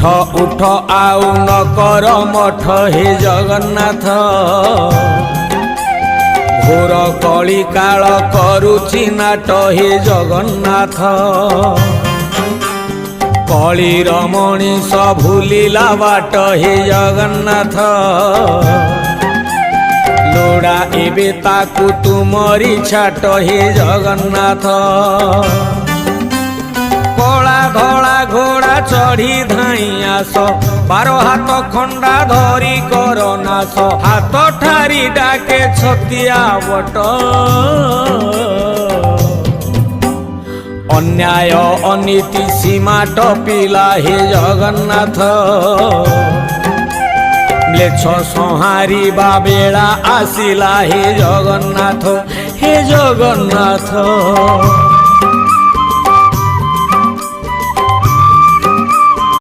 उठ आउ न कर मठ हे जगन्नाथ घोर कली काल करुछि नाट हे जगन्नाथ कलीर मणिष भूलिला बाट हे जगन्नाथ लोड़ा एबे ताकू तुमरी छाट हे जगन्नाथ कला धला घोड़ा चढ़ी धाई आस 12 हाथ खंडा धरी कर नाश हाथ ठारी डाके छतिया बट अन्याय अनीति सीमा टपिला हे जगन्नाथ म्लेच्छ संहारिबा बेला आसिला हे जगन्नाथ